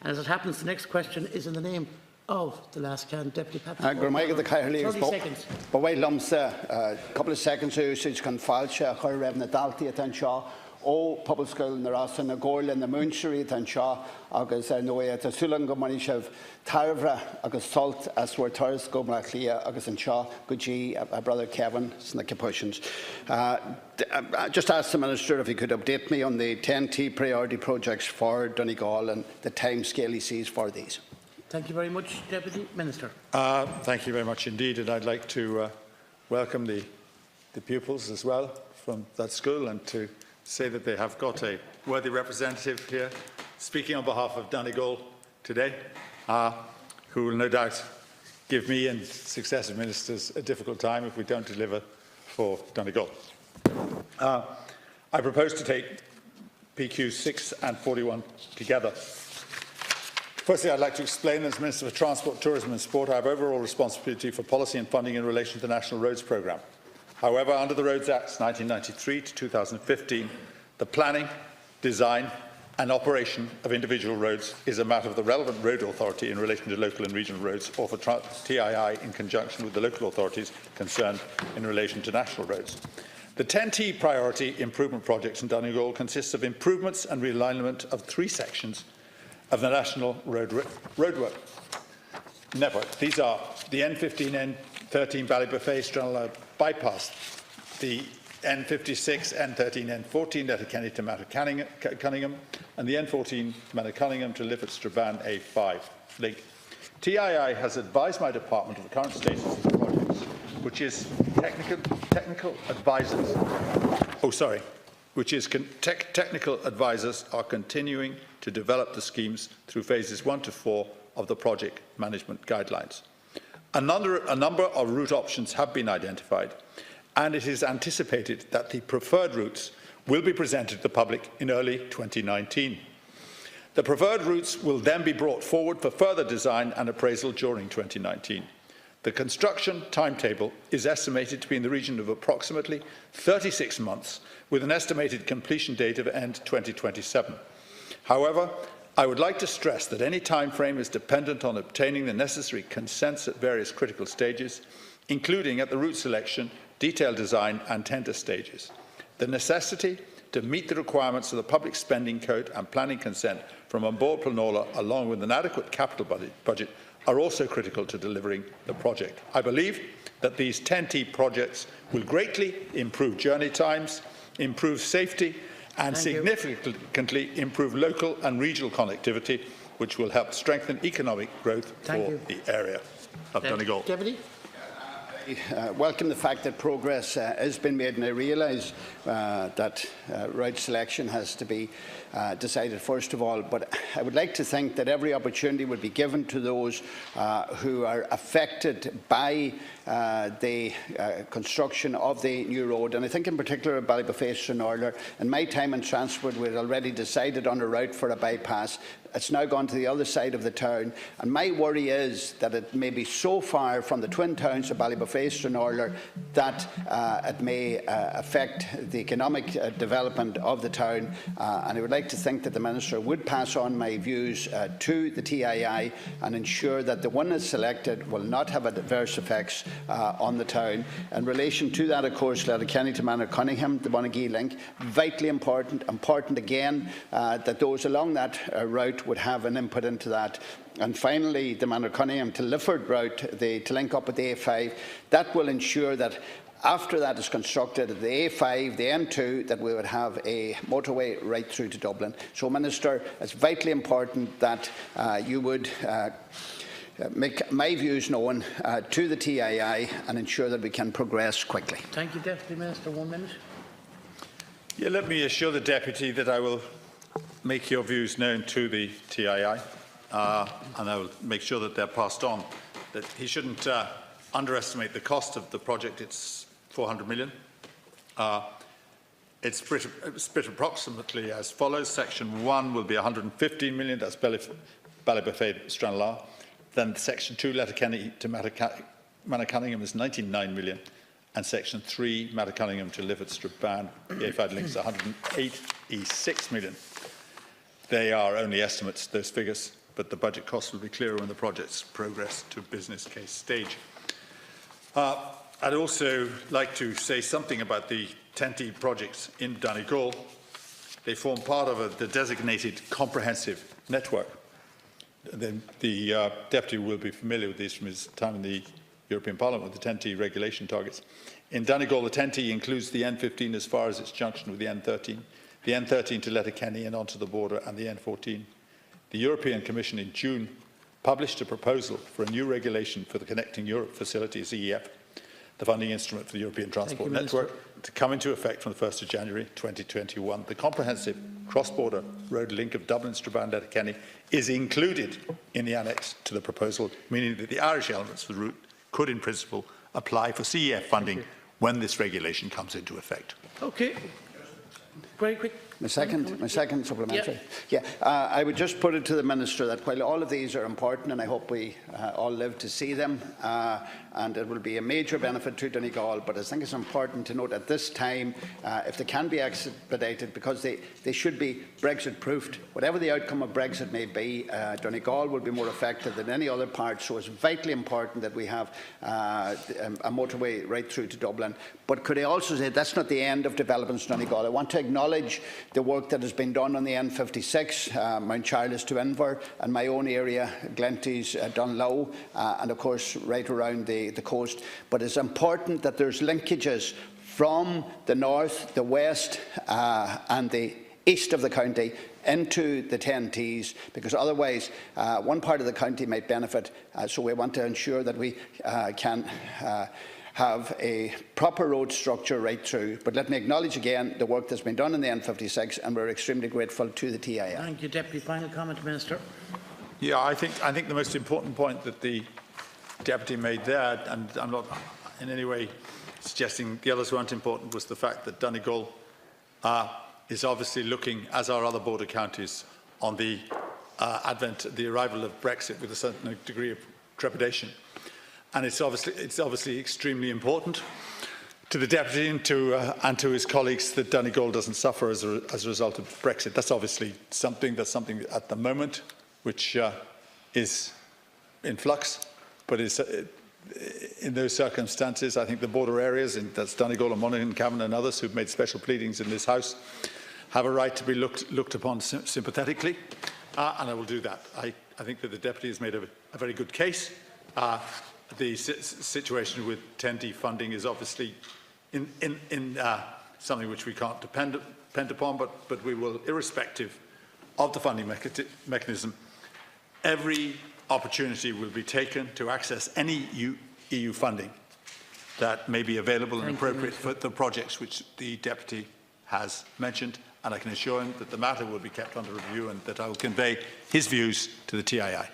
And as it happens, the next question is in the name of the last can, Deputy Patrick. 30 seconds. But wait, a couple of seconds usage can falcha, her revna dalti at Shaw, O public school in the Rasa, na Gorl in the Munchery at Shaw, August Noe at the Sulango Manishav, Tarvra, August Salt, as were Tars, Gomlachlia, August and Shaw, Guji, brother Kevin, Snacky Pushins. Just ask the Minister if he could update me on the 10T priority projects for Donegal and the timescale he sees for these. Thank you very much, Deputy Minister. Thank you very much indeed, and I'd like to welcome the pupils as well from that school and to say that they have got a worthy representative here speaking on behalf of Donegal today, who will no doubt give me and successive ministers a difficult time if we don't deliver for Donegal. I propose to take PQs 6 and 41 together. Firstly, I'd like to explain, as Minister for Transport, Tourism and Sport, I have overall responsibility for policy and funding in relation to the National Roads Programme. However, under the Roads Acts 1993 to 2015, the planning, design and operation of individual roads is a matter of the relevant road authority in relation to local and regional roads, or for TII in conjunction with the local authorities concerned in relation to national roads. The 10T priority improvement projects in Donegal consists of improvements and realignment of 3 sections of the national roadwork network. These are the N15, N13 Ballybofey Stranraer bypass, the N56, N13, N14 Letterkenny to Mattercunningham, and the N14 Mattercunningham to Lifford Strabane A5 link. TII has advised my department of the current status of the projects, which is technical advisors. Technical advisors are continuing to develop the schemes through phases 1 to 4 of the project management guidelines. A number of route options have been identified, and it is anticipated that the preferred routes will be presented to the public in early 2019. The preferred routes will then be brought forward for further design and appraisal during 2019. The construction timetable is estimated to be in the region of approximately 36 months, with an estimated completion date of end 2027. However, I would like to stress that any time frame is dependent on obtaining the necessary consents at various critical stages, including at the route selection, detailed design and tender stages. The necessity to meet the requirements of the Public Spending Code and planning consent from An Bord Pleanála, along with an adequate capital budget, are also critical to delivering the project. I believe that these 10T projects will greatly improve journey times, improve safety and significantly improve local and regional connectivity, which will help strengthen economic growth for the area of Donegal. Deputy? Welcome the fact that progress has been made, and I realise that route selection has to be decided first of all, but I would like to think that every opportunity would be given to those who are affected by the construction of the new road, and I think in particular of Ballybofey Stranraer. In my time in transport, we had already decided on a route for a bypass. It's now gone to the other side of the town, and my worry is that it may be so far from the twin towns of Ballybofey Stranraer that it may affect the economic development of the town, and I would like to think that the Minister would pass on my views to the TII and ensure that the one that's selected will not have adverse effects on the town. In relation to that, of course, Letterkenny to Mattercunningham, the Monagee link, vitally important again that those along that route would have an input into that. And finally, the Mattercunningham to Lifford route, to link up with the A5, that will ensure that after that is constructed, the A5, the N2, that we would have a motorway right through to Dublin. So, Minister, it's vitally important that you would make my views known to the TII and ensure that we can progress quickly. Thank you, Deputy Minister. 1 minute. Yeah, let me assure the Deputy that I will make your views known to the TII, and I will make sure that they're passed on. That he shouldn't underestimate the cost of the project. It's 400 million. It's split approximately as follows. Section 1 will be 115 million, that's Ballybofey Stranraer. Then Section 2, Letterkenny to Mattercunningham, is 99 million. And Section 3, Mattercunningham to Lifford Strabane, the A5 links, 186 million. They are only estimates, those figures. but the budget costs will be clearer when the projects progress to business case stage. I'd also like to say something about the TEN-T projects in Donegal. They form part of the designated comprehensive network. The Deputy will be familiar with these from his time in the European Parliament with the TEN-T regulation targets. In Donegal, the TEN-T includes the N15 as far as its junction with the N13, the N13 to Letterkenny and onto the border, and the N14. The European Commission in June published a proposal for a new regulation for the Connecting Europe Facility, CEF, the funding instrument for the European Transport Network, to come into effect from the 1st of January 2021. The comprehensive cross-border road link of Dublin, Strabane, Letterkenny is included in the annex to the proposal, meaning that the Irish elements of the route could, in principle, apply for CEF funding when this regulation comes into effect. Okay. Very quick. My second supplementary. Yeah, I would just put it to the Minister that while all of these are important, and I hope we all live to see them, and it will be a major benefit to Donegal, but I think it's important to note at this time, if they can be expedited, because they should be Brexit-proofed. Whatever the outcome of Brexit may be, Donegal will be more affected than any other part, so it's vitally important that we have a motorway right through to Dublin. But could I also say that's not the end of developments in Donegal. I want to acknowledge the work that has been done on the N56, Mount Charles to Inver, and my own area, Glenties, Dunlow, and of course right around the coast. But it's important that there's linkages from the north, the west, and the east of the county into the TEN-Ts, because otherwise one part of the county might benefit. So we want to ensure that we can have a proper road structure right through. But let me acknowledge again the work that's been done in the N56, and we're extremely grateful to the TII. Thank you, Deputy. Final comment, Minister. Yeah, I think the most important point that the Deputy made there, and I'm not in any way suggesting the others weren't important, was the fact that Donegal is obviously looking, as are other border counties, on the arrival of Brexit with a certain degree of trepidation. And it's obviously extremely important to the Deputy and to his colleagues that Donegal doesn't suffer as a result of Brexit. That's obviously something at the moment which is in flux, but is in those circumstances, I think the border areas, and that's Donegal and Monaghan, Cavan and others who've made special pleadings in this House, have a right to be looked upon sympathetically, and I will do that. I think that the Deputy has made a very good case. The situation with TEN-T funding is obviously in something which we can't depend upon, but we will, irrespective of the funding mechanism, every opportunity will be taken to access any EU funding that may be available and appropriate for the projects which the Deputy has mentioned, and I can assure him that the matter will be kept under review and that I will convey his views to the TII.